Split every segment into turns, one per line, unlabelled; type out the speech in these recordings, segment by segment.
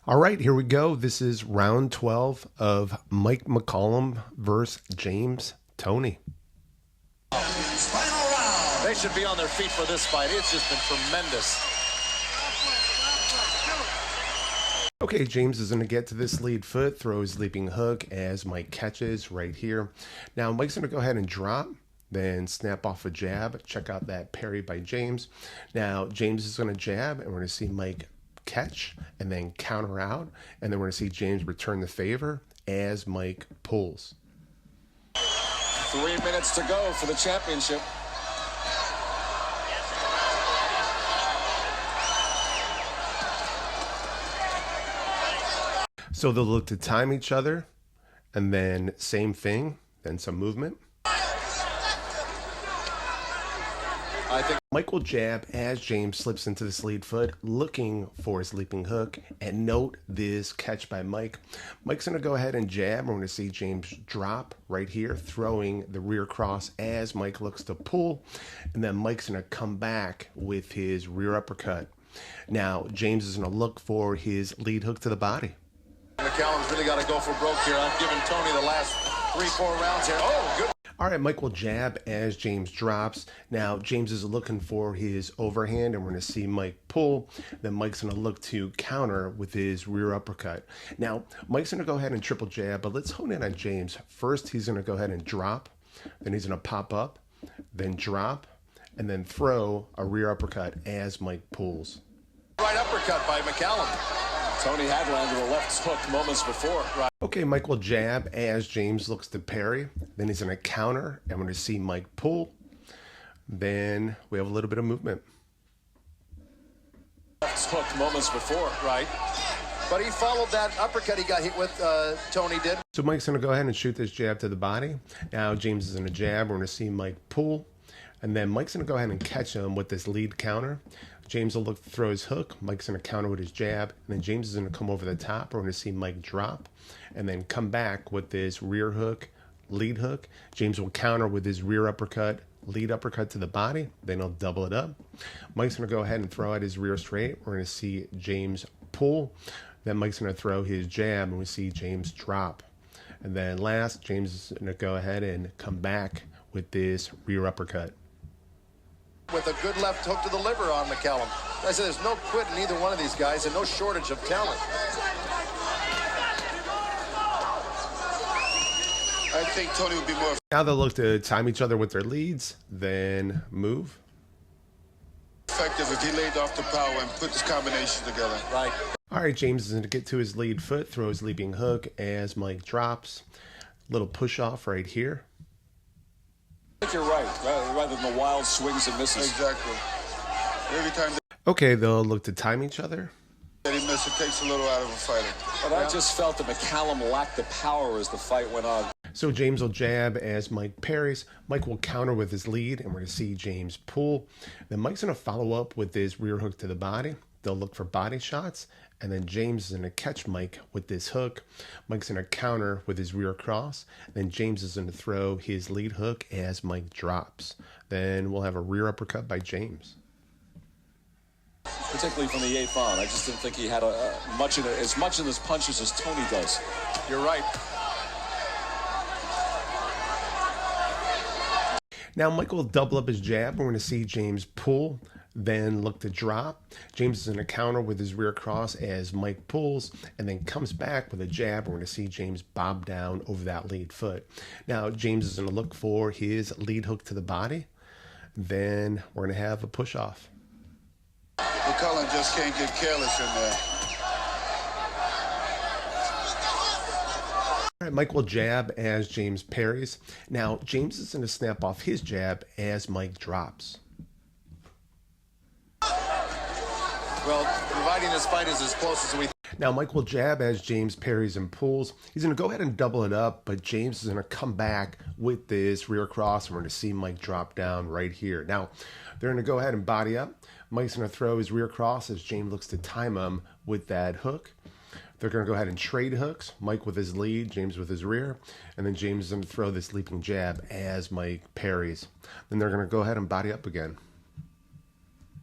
All right, here we go. This is round 12 of Mike McCallum versus James Toney.
Final round. They should be on their feet for this fight. It's just been tremendous.
Okay, James is going to get to this lead foot, throw his leaping hook as Mike catches right here. Now, Mike's going to go ahead and drop, then snap off a jab. Check out that parry by James. Now, James is going to jab, and we're going to see Mike catch and then counter out, and then we're going to see James return the favor as Mike pulls.
3 minutes to go for the championship.
So they'll look to time each other, and then same thing, then some movement.
I think
Mike will jab as James slips into this lead foot, looking for his leaping hook. And note this catch by Mike. Mike's going to go ahead and jab. We're going to see James drop right here, throwing the rear cross as Mike looks to pull. And then Mike's going to come back with his rear uppercut. Now, James is going to look for his lead hook to the body.
McCallum's really got to go for broke here. I've given Toney the last 3-4 rounds here. Oh, good.
All right, Mike will jab as James drops. Now, James is looking for his overhand, and we're going to see Mike pull. Then Mike's going to look to counter with his rear uppercut. Now, Mike's going to go ahead and triple jab, but let's hone in on James. First, he's going to go ahead and drop. Then he's going to pop up, then drop, and then throw a rear uppercut as Mike pulls.
Right uppercut by McCallum.
Toney had landed a left hook moments before. Right.
Okay, Mike will jab as James looks to parry. Then he's going to counter, and we're going to see Mike pull. Then we have a little bit of movement.
Left hook moments before.
Right. But he followed that uppercut he got hit with, Toney did.
So Mike's going to go ahead and shoot this jab to the body. Now James is in a jab. We're going to see Mike pull. And then Mike's going to go ahead and catch him with this lead counter. James will look to throw his hook. Mike's going to counter with his jab. And then James is going to come over the top. We're going to see Mike drop and then come back with this rear hook, lead hook. James will counter with his rear uppercut, lead uppercut to the body. Then he'll double it up. Mike's going to go ahead and throw out his rear straight. We're going to see James pull. Then Mike's going to throw his jab, and we see James drop. And then last, James is going to go ahead and come back with this rear uppercut.
With a good left hook to the liver on McCallum. I said there's no quit in either one of these guys and no shortage of talent.
I think Toney would be more
Now they'll look to time each other with their leads, then move.
effective if he laid off the power and put this combination together.
Right.
All right, James is going to get to his lead foot, throw his leaping hook as Mike drops. Little push off right here.
I think you're right, rather than the wild swings and misses.
Exactly. Every time
Okay, they'll look to time each other.
that he misses, it takes a little out of a fighter.
But I just felt that McCallum lacked the power as the fight went on.
So James will jab as Mike parries. Mike will counter with his lead, and we're going to see James pull. Then Mike's going to follow up with his rear hook to the body. They'll look for body shots, and then James is going to catch Mike with this hook. Mike's going to counter with his rear cross. Then James is going to throw his lead hook as Mike drops. Then we'll have a rear uppercut by James.
Particularly from the 8th on. I just didn't think he had as much in his punches as Toney does.
You're right.
Now Mike will double up his jab. We're going to see James pull, then look to drop. James is going to counter with his rear cross as Mike pulls, and then comes back with a jab. We're going to see James bob down over that lead foot. Now James is going to look for his lead hook to the body. Then we're going to have a push off.
McCallum just can't get careless in there.
All right, Mike will jab as James parries. Now, James is going to snap off his jab as Mike drops.
Well, providing this fight is as close as we.
Now, Mike will jab as James parries and pulls. He's going to go ahead and double it up, but James is going to come back with this rear cross, and we're going to see Mike drop down right here. Now, they're going to go ahead and body up. Mike's going to throw his rear cross as James looks to time him with that hook. They're going to go ahead and trade hooks. Mike with his lead, James with his rear. And then James is going to throw this leaping jab as Mike parries. Then they're going to go ahead and body up again.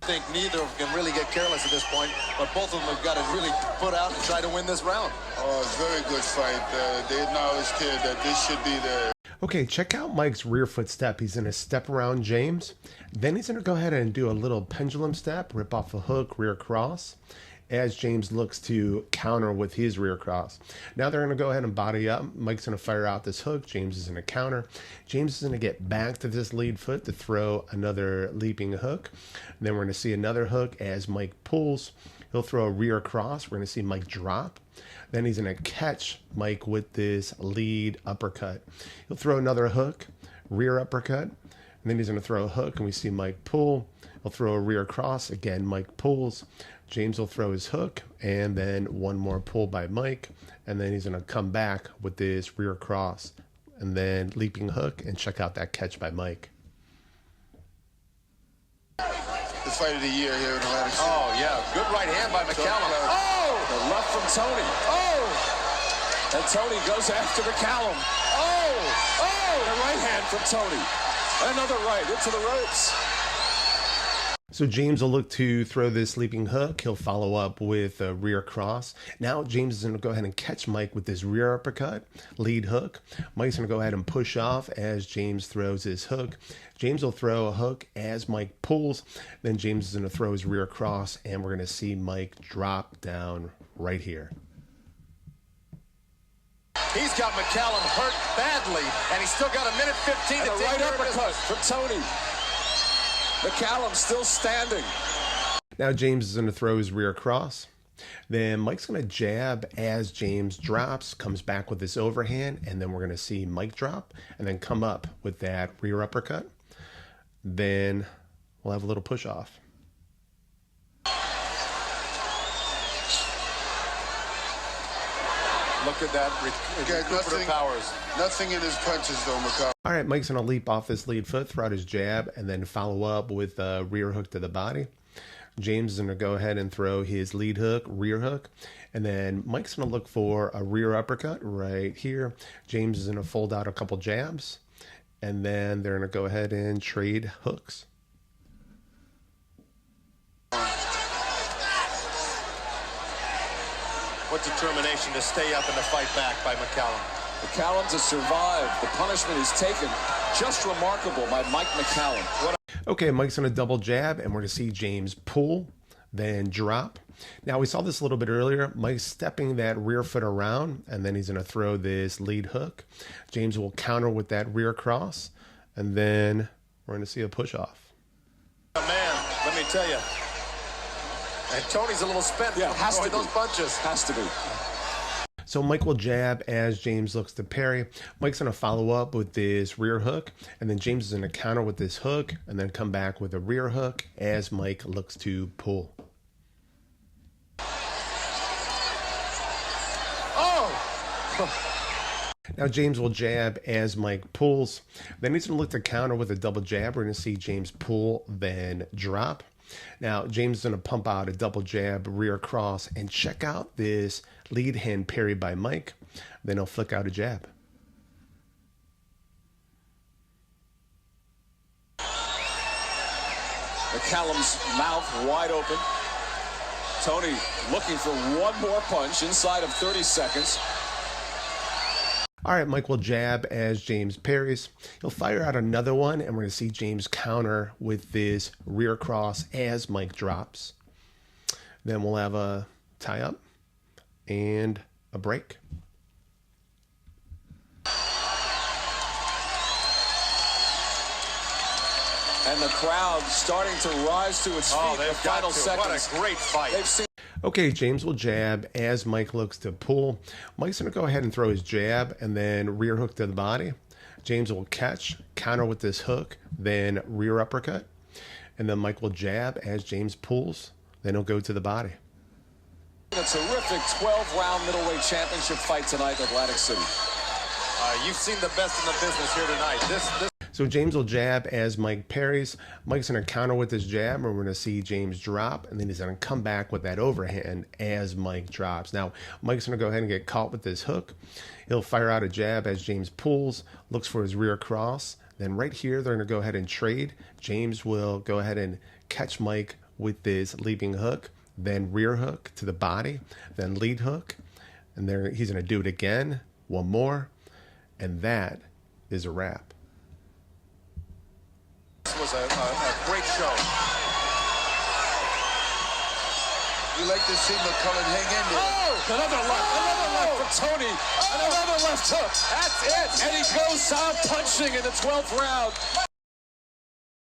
I think neither of them can really get careless at this point, but both of them have got to really put out and try to win this round.
Oh, very good fight. They acknowledged here that this should be the...
Okay, check out Mike's rear foot step. He's going to step around James. Then he's going to go ahead and do a little pendulum step, rip off a hook, rear cross, as James looks to counter with his rear cross. Now they're going to go ahead and body up. Mike's going to fire out this hook. James is going to counter. James is going to get back to this lead foot to throw another leaping hook. And then we're going to see another hook as Mike pulls. He'll throw a rear cross. We're going to see Mike drop. Then he's going to catch Mike with this lead uppercut. He'll throw another hook, rear uppercut. And then he's going to throw a hook, and we see Mike pull. He'll throw a rear cross. Again, Mike pulls. James will throw his hook, and then one more pull by Mike. And then he's going to come back with this rear cross, and then leaping hook, and check out that catch by Mike.
The fight of the year here in Atlantic City.
Oh, yeah. Good right hand by McCallum. Oh!
The left from Toney.
Oh!
And Toney goes after McCallum.
Oh! Oh!
The right hand from Toney. Another right into the ropes.
So James will look to throw this leaping hook. He'll follow up with a rear cross. Now James is going to go ahead and catch Mike with this rear uppercut, lead hook. Mike's going to go ahead and push off as James throws his hook. James will throw a hook as Mike pulls. Then James is going to throw his rear cross, and we're going to see Mike drop down right here.
He's got McCallum hurt badly, and he's still got a minute 15
And
to
a
take
right
care of
uppercut
business.
from Toney. McCallum still standing.
Now James is going to throw his rear cross. Then Mike's going to jab as James drops, comes back with this overhand, and then we're going to see Mike drop and then come up with that rear uppercut. Then we'll have a little push off.
Look at that recuperative powers.
Nothing in his punches, though, McCallum.
All right, Mike's going to leap off this lead foot, throw out his jab, and then follow up with a rear hook to the body. James is going to go ahead and throw his lead hook, rear hook, and then Mike's going to look for a rear uppercut right here. James is going to fold out a couple jabs, and then they're going to go ahead and trade hooks.
What determination to stay up and to fight back by McCallum.
McCallum to survive. The punishment he's taken, just remarkable by Mike McCallum.
Okay, Mike's going to double jab, and we're going to see James pull, then drop. Now, we saw this a little bit earlier. Mike's stepping that rear foot around, and then he's going to throw this lead hook. James will counter with that rear cross, and then we're going to see a push off.
Man, let me tell you. And Tony's a little spent.
Yeah, has to be.
Those punches.
Has to be.
So Mike will jab as James looks to parry. Mike's going to follow up with this rear hook, and then James is going to counter with this hook, and then come back with a rear hook as Mike looks to pull.
Oh!
Now James will jab as Mike pulls. Then he's going to look to counter with a double jab. We're going to see James pull, then drop. Now James is going to pump out a double jab, rear cross, and check out this lead hand parry by Mike. Then he'll flick out a jab.
McCallum's mouth wide open. Toney looking for one more punch inside of 30 seconds.
All right, Mike will jab as James parries. He'll fire out another one, and we're going to see James counter with this rear cross as Mike drops. Then we'll have a tie-up and a break.
And the crowd starting to rise to its feet in the
they've got
final
to.
seconds.
What a great fight.
They've seen.
Okay, James will jab as Mike looks to pull. Mike's going to go ahead and throw his jab and then rear hook to the body. James will catch, counter with this hook, then rear uppercut. And then Mike will jab as James pulls. Then he'll go to the body.
A terrific 12-round middleweight championship fight tonight in Atlantic City.
You've seen the best in the business here tonight.
So James will jab as Mike parries. Mike's going to counter with his jab, and we're going to see James drop, and then he's going to come back with that overhand as Mike drops. Now, Mike's going to go ahead and get caught with this hook. He'll fire out a jab as James pulls, looks for his rear cross. Then right here, they're going to go ahead and trade. James will go ahead and catch Mike with this leaping hook, then rear hook to the body, then lead hook. And there he's going to do it again. One more. And that is a wrap.
This was a great show.
We like to see McCallum hang in there.
Oh! Another left for Toney. And another left hook. That's it. And he goes out punching in the 12th round.